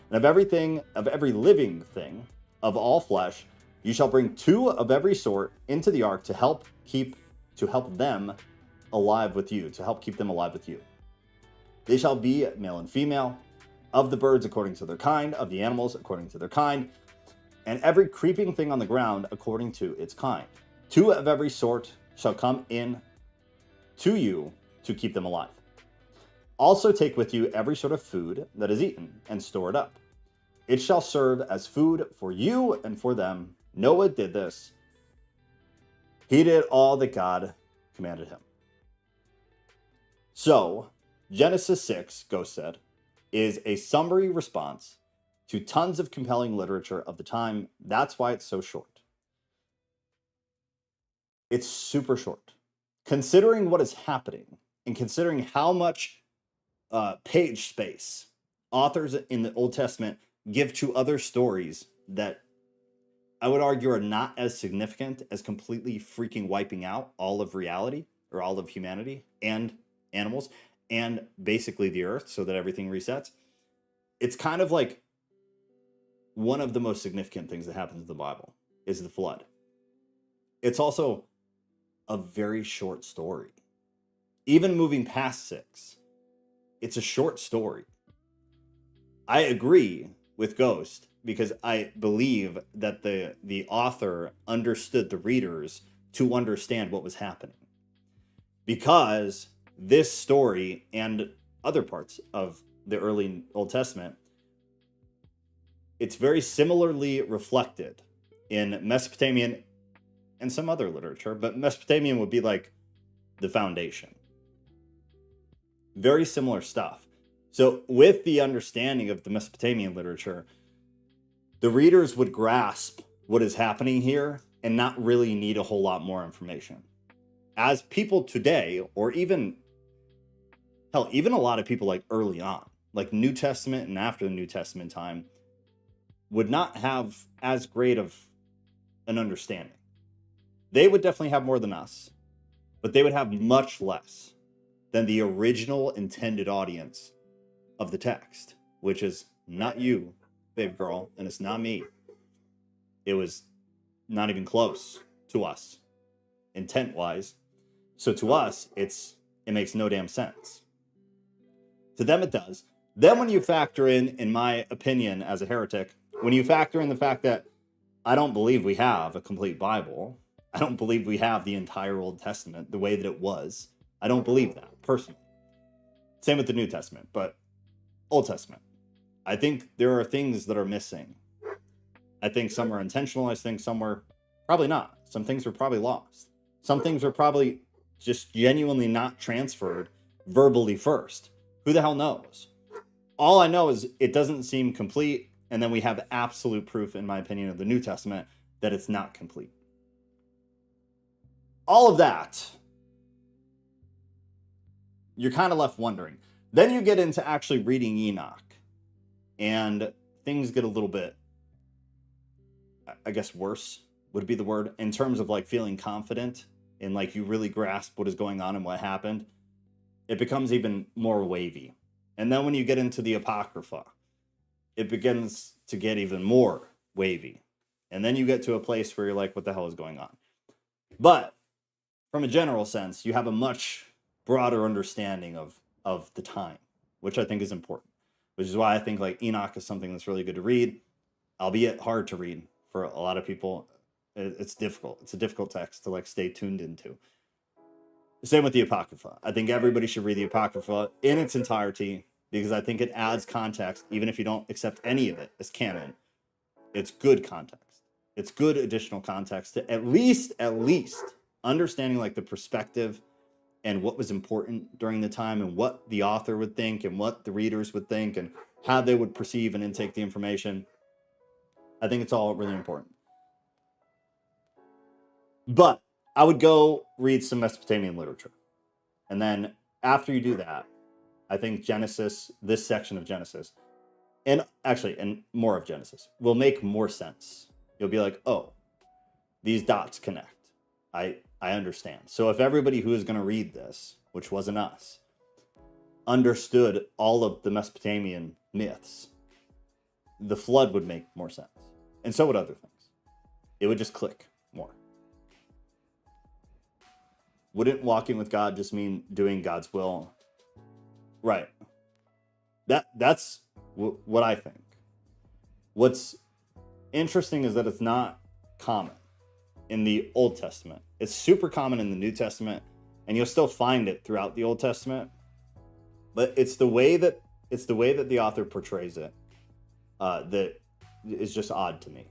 S1: And of every living thing, of all flesh, you shall bring 2 of every sort into the ark to help them alive with you, to help keep them alive with you. They shall be male and female, of the birds according to their kind, of the animals according to their kind, and every creeping thing on the ground according to its kind. 2 of every sort shall come in to you to keep them alive. Also take with you every sort of food that is eaten, and store it up. It shall serve as food for you and for them. Noah did this. He did all that God commanded him. So, Genesis 6, Ghost said, is a summary response to tons of compelling literature of the time. That's why it's so short. It's super short. Considering what is happening and considering how much page space authors in the Old Testament give to other stories that I would argue are not as significant as completely freaking wiping out all of reality or all of humanity and animals and basically the earth so that everything resets. It's kind of like one of the most significant things that happens in the Bible is the flood. It's also a very short story. even moving past 6, it's a short story. I agree with Ghost because I believe that the author understood the readers to understand what was happening. Because this story and other parts of the early Old Testament, it's very similarly reflected in Mesopotamian and some other literature, but Mesopotamian would be like the foundation. Very similar stuff. So with the understanding of the Mesopotamian literature, the readers would grasp what is happening here and not really need a whole lot more information. As people today, or even, hell, even a lot of people like early on, like New Testament and after the New Testament time, would not have as great of an understanding. They would definitely have more than us, but they would have much less than the original intended audience of the text, which is not you, baby girl, and it's not me. It was not even close to us, intent-wise. So to us, it makes no damn sense. To them, it does. Then when you factor in my opinion as a heretic, when you factor in the fact that I don't believe we have a complete Bible, I don't believe we have the entire Old Testament the way that it was. I don't believe that, personally. Same with the New Testament, but Old Testament. I think there are things that are missing. I think some are intentional. I think some were probably not. Some things were probably lost. Some things were probably just genuinely not transferred verbally first. Who the hell knows? All I know is it doesn't seem complete, and then we have absolute proof, in my opinion, of the New Testament that it's not complete. All of that, you're kind of left wondering. Then you get into actually reading Enoch, and things get a little bit, I guess, worse would be the word, in terms of like feeling confident and like you really grasp what is going on and what happened. It becomes even more wavy. And then when you get into the Apocrypha, it begins to get even more wavy. And then you get to a place where you're like, what the hell is going on? But from a general sense, you have a much broader understanding of the time, which I think is important, which is why I think like Enoch is something that's really good to read, albeit hard to read for a lot of people. It's difficult. It's a difficult text to like stay tuned into. Same with the Apocrypha. I think everybody should read the Apocrypha in its entirety because I think it adds context, even if you don't accept any of it as canon. It's good context. It's good additional context to at least understanding like the perspective and what was important during the time and what the author would think and what the readers would think and how they would perceive and intake the information. I think it's all really important. But I would go read some Mesopotamian literature. And then after you do that, I think Genesis, this section of Genesis, and more of Genesis, will make more sense. You'll be like, oh, these dots connect. I understand. So if everybody who is going to read this, which wasn't us, understood all of the Mesopotamian myths, the flood would make more sense. And so would other things. It would just click more. Wouldn't walking with God just mean doing God's will? Right. That's what I think. What's interesting is that it's not common in the Old Testament. It's super common in the New Testament, and you'll still find it throughout the Old Testament. But it's the way that the author portrays it that is just odd to me.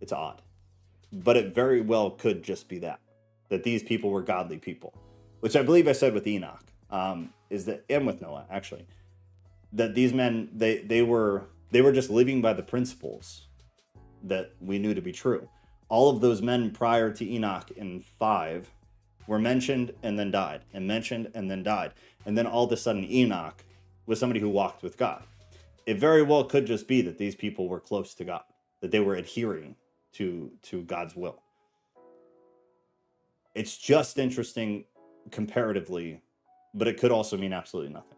S1: It's odd. But it very well could just be that these people were godly people, which I believe I said with Enoch, and with Noah, actually, that these men, they were just living by the principles that we knew to be true. All of those men prior to Enoch in 5 were mentioned and then died, and mentioned and then died. And then all of a sudden Enoch was somebody who walked with God. It very well could just be that these people were close to God, that they were adhering to God's will. It's just interesting comparatively, but it could also mean absolutely nothing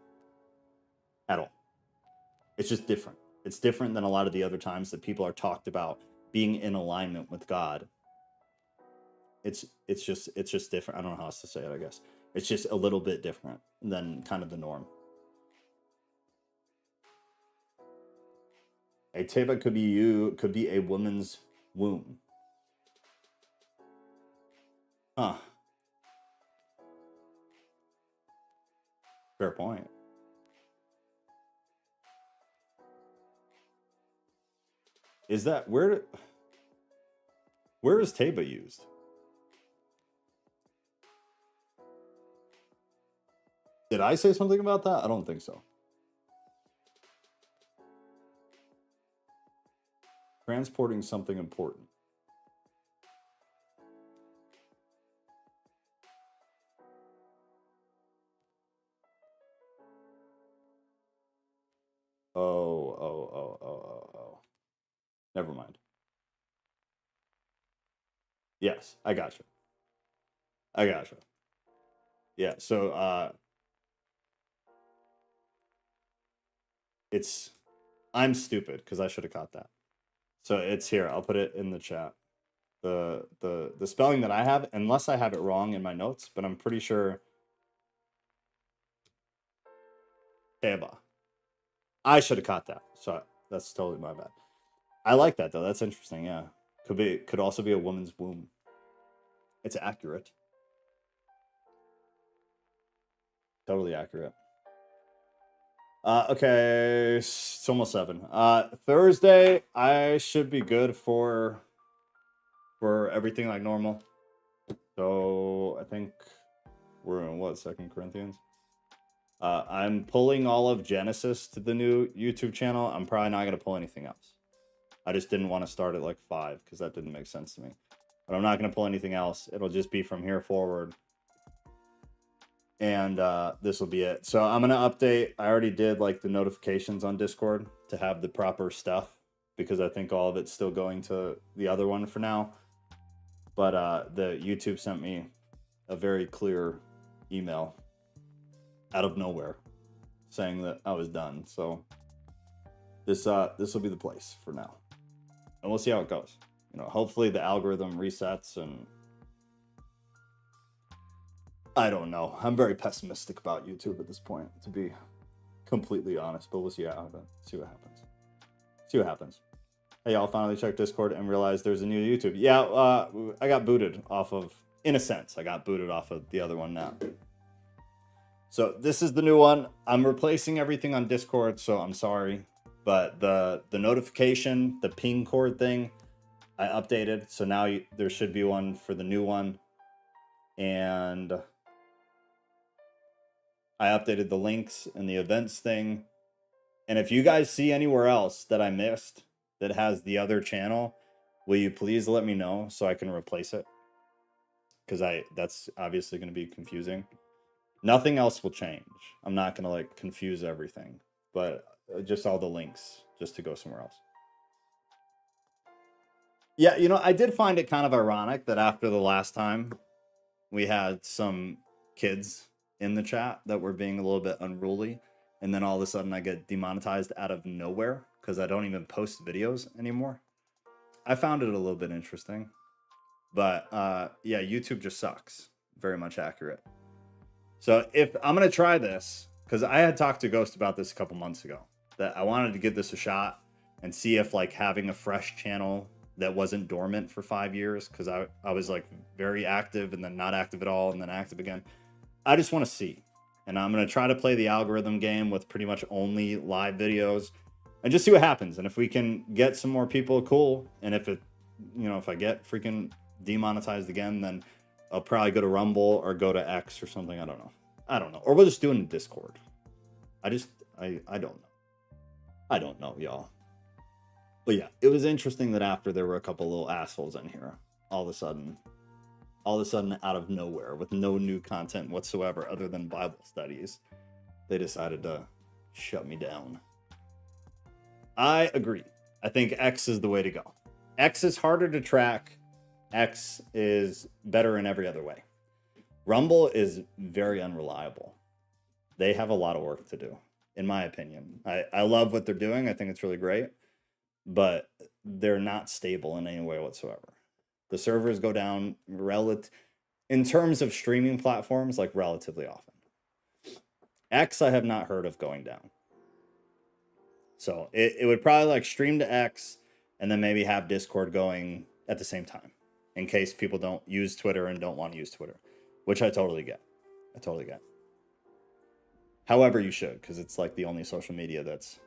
S1: at all. It's just different. It's different than a lot of the other times that people are talked about being in alignment with God. It's just different. I don't know how else to say it, I guess. It's just a little bit different than kind of the norm. A teba could be a woman's womb. Huh. Fair point. Is that where is teba used? Did I say something about that? I don't think so. Transporting something important. Oh. Never mind. Yes, I gotcha. Yeah, so I'm stupid because I should have caught that. So it's here. I'll put it in the chat. The spelling that I have, unless I have it wrong in my notes, but I'm pretty sure Teba. I should have caught that. So that's totally my bad. I like that though. That's interesting. Yeah. Could also be a woman's womb. It's accurate. Totally accurate. Okay, it's almost 7. Thursday, I should be good for everything like normal. So I think we're in what, 2 Corinthians? I'm pulling all of Genesis to the new YouTube channel. I'm probably not gonna pull anything else. I just didn't want to start at like 5 because that didn't make sense to me. But I'm not gonna pull anything else. It'll just be from here forward. And this will be it. So I'm gonna update. I already did like the notifications on Discord to have the proper stuff because I think all of it's still going to the other one for now. But the YouTube sent me a very clear email out of nowhere saying that I was done. So this will be the place for now, and we'll see how it goes. You know, hopefully the algorithm resets, and I don't know. I'm very pessimistic about YouTube at this point, to be completely honest. But we'll see what happens. Hey, y'all finally checked Discord and realized there's a new YouTube. Yeah, I got booted off of, in a sense, I got booted off of the other one now. So this is the new one. I'm replacing everything on Discord, so I'm sorry. But the notification, the ping cord thing, I updated. So now there should be one for the new one. And I updated the links and the events thing. And if you guys see anywhere else that I missed that has the other channel, will you please let me know so I can replace it? Because that's obviously going to be confusing. Nothing else will change. I'm not going to like confuse everything, but just all the links just to go somewhere else. Yeah, you know, I did find it kind of ironic that after the last time we had some kids in the chat that were being a little bit unruly, and then all of a sudden I get demonetized out of nowhere because I don't even post videos anymore. I found it a little bit interesting. But yeah, YouTube just sucks. Very much accurate. So if I'm going to try this, because I had talked to Ghost about this a couple months ago, that I wanted to give this a shot and see if like having a fresh channel that wasn't dormant for 5 years, because I was like very active and then not active at all and then active again. I just want to see. And I'm going to try to play the algorithm game with pretty much only live videos and just see what happens. And if we can get some more people, cool. And if it, you know, if I get freaking demonetized again, then I'll probably go to Rumble or go to X or something. I don't know. Or we'll just do it in Discord. I don't know. I don't know, y'all. But yeah, it was interesting that after there were a couple little assholes in here, all of a sudden out of nowhere with no new content whatsoever other than Bible studies, they decided to shut me down. I agree. I think X is the way to go. X is harder to track. X is better in every other way. Rumble is very unreliable. They have a lot of work to do, in my opinion. I love what they're doing. I think it's really great, but they're not stable in any way whatsoever. The servers go down In terms of streaming platforms, like relatively often. X, I have not heard of going down. So it would probably like stream to X and then maybe have Discord going at the same time in case people don't use Twitter and don't want to use Twitter, which I totally get. I totally get. However, you should, because it's like the only social media that's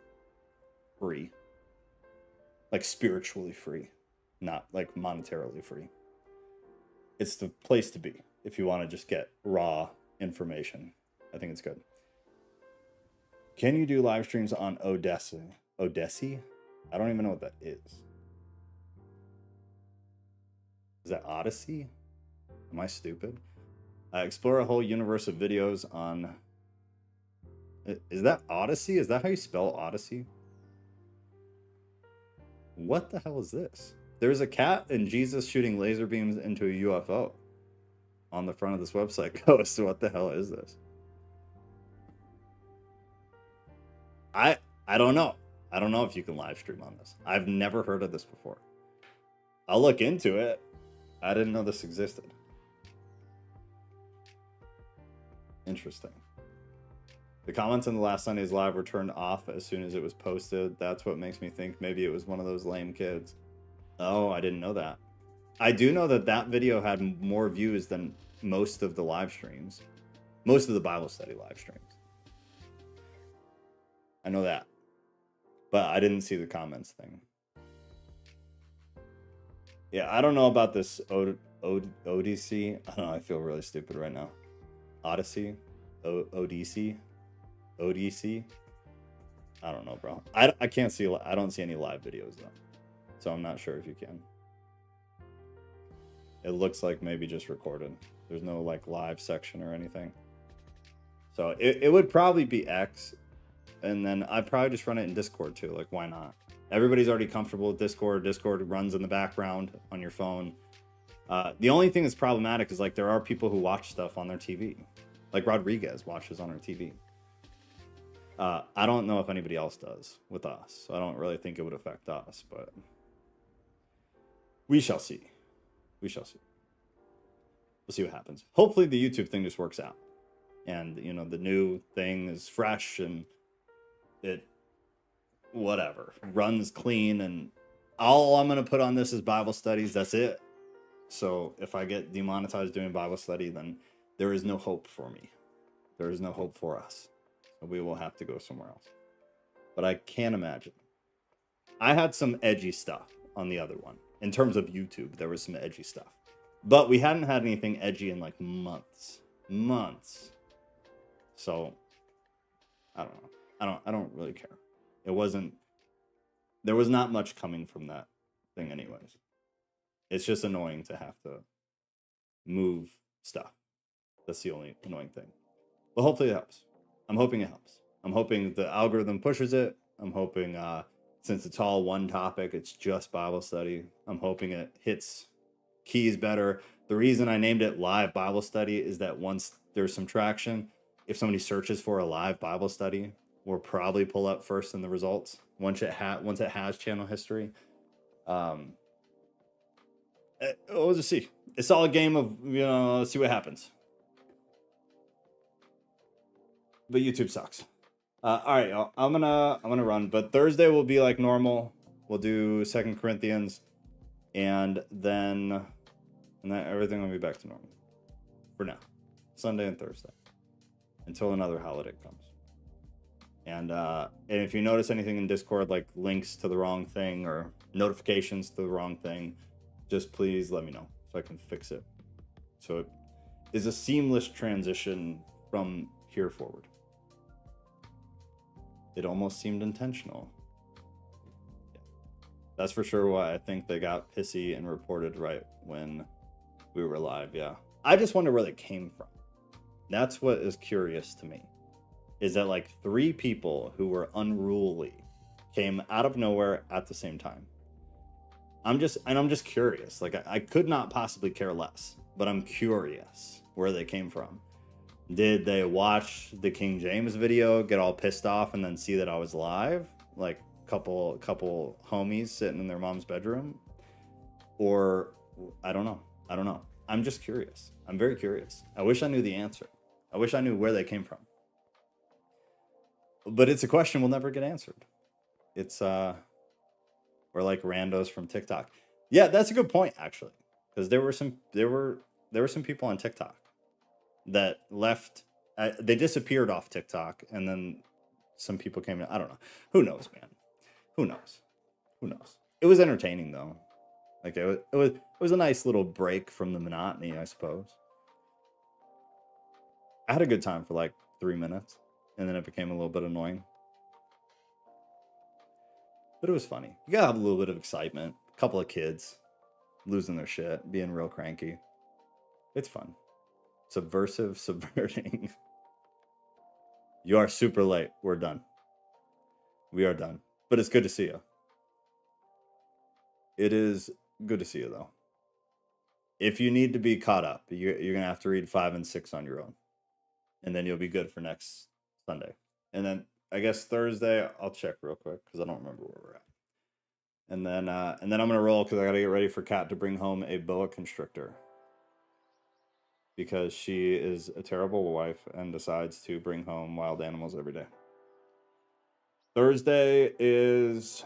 S1: free, like spiritually free, not like monetarily free. It's the place to be if you want to just get raw information. I think it's good. Can you do live streams on Odessa? Odessi? I don't even know what that is. Is that Odyssey? Am I stupid? Explore a whole universe of videos on... Is that Odyssey? Is that how you spell Odyssey? What the hell is this? There's a cat and Jesus shooting laser beams into a UFO on the front of this website. So what the hell is this? I don't know. I don't know if you can live stream on this. I've never heard of this before. I'll look into it. I didn't know this existed. Interesting. The comments in the last Sunday's live were turned off as soon as it was posted. That's what makes me think maybe it was one of those lame kids. Oh, I didn't know that. I do know that that video had more views than most of the live streams. Most of the Bible study live streams. I know that. But I didn't see the comments thing. Yeah, I don't know about this Odyssey. I don't know, I feel really stupid right now. Odyssey? Odyssey? Odyssey? I don't know, bro. I can't see, I don't see any live videos though. So I'm not sure if you can. It looks like maybe just recorded. There's no like live section or anything. So it would probably be X. And then I'd probably just run it in Discord too. Like, why not? Everybody's already comfortable with Discord. Discord runs in the background on your phone. The only thing that's problematic is like there are people who watch stuff on their TV. Like Rodriguez watches on her TV. I don't know if anybody else does with us. So I don't really think it would affect us, but we shall see. We shall see. We'll see what happens. Hopefully the YouTube thing just works out. And, you know, the new thing is fresh and it, whatever, runs clean. And all I'm going to put on this is Bible studies. That's it. So if I get demonetized doing Bible study, then there is no hope for me. There is no hope for us. So we will have to go somewhere else. But I can't imagine. I had some edgy stuff on the other one. In terms of YouTube, there was some edgy stuff. But we hadn't had anything edgy in like months. Months. So, I don't know. I don't really care. It wasn't... There was not much coming from that thing anyways. It's just annoying to have to move stuff. That's the only annoying thing. But hopefully it helps. I'm hoping it helps. I'm hoping the algorithm pushes it. I'm hoping, since it's all one topic, it's just Bible study. I'm hoping it hits keys better. The reason I named it Live Bible Study is that once there's some traction, if somebody searches for a live Bible study, we'll probably pull up first in the results once it has channel history. We'll just see. It's all a game of, you know, let's see what happens. But YouTube sucks. All right, y'all. I'm gonna run, but Thursday will be like normal. We'll do 2 Corinthians, and then everything will be back to normal for now. Sunday and Thursday until another holiday comes. And if you notice anything in Discord, like links to the wrong thing or notifications to the wrong thing, just please let me know so I can fix it. So it is a seamless transition from here forward. It almost seemed intentional. Yeah. That's for sure why I think they got pissy and reported right when we were live. Yeah. I just wonder where they came from. That's what is curious to me. Is that like 3 people who were unruly came out of nowhere at the same time. I'm just curious. Like I could not possibly care less, but I'm curious where they came from. Did they watch the King James video, get all pissed off, and then see that I was live? Like couple homies sitting in their mom's bedroom? Or I don't know. I'm just curious. I'm very curious. I wish I knew the answer. I wish I knew where they came from. But it's a question we'll never get answered. It's we're like randos from TikTok. Yeah, that's a good point actually, because there were some people on TikTok that left. They disappeared off TikTok, and then some people came in. I don't know. Who knows, man? Who knows? Who knows? It was entertaining though. Like it was a nice little break from the monotony, I suppose. I had a good time for like 3 minutes, and then it became a little bit annoying. But it was funny. You gotta have a little bit of excitement. A couple of kids losing their shit, being real cranky. It's fun. Subversive, subverting. You are super late. We're done. We are done. But it's good to see you. It is good to see you, though. If you need to be caught up, you're going to have to read 5 and 6 on your own. And then you'll be good for next Sunday. And then I guess Thursday, I'll check real quick because I don't remember where we're at. And then I'm going to roll because I got to get ready for Kat to bring home a boa constrictor. Because she is a terrible wife and decides to bring home wild animals every day. Thursday is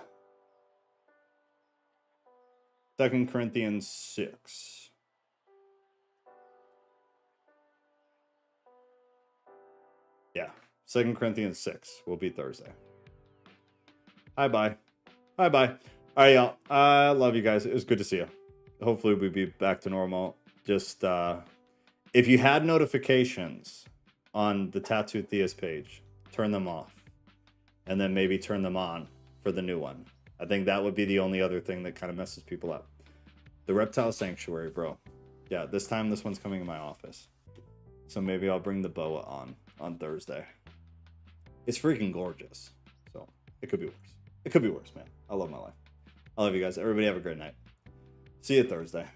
S1: 2 Corinthians 6. Yeah, 2 Corinthians 6 will be Thursday. Bye-bye. Bye-bye. All right, y'all. I love you guys. It was good to see you. Hopefully we'll be back to normal. Just, if you had notifications on the Tattoo Theist page, turn them off. And then maybe turn them on for the new one. I think that would be the only other thing that kind of messes people up. The Reptile Sanctuary, bro. Yeah, this time this one's coming in my office. So maybe I'll bring the boa on Thursday. It's freaking gorgeous. So it could be worse. It could be worse, man. I love my life. I love you guys. Everybody have a great night. See you Thursday.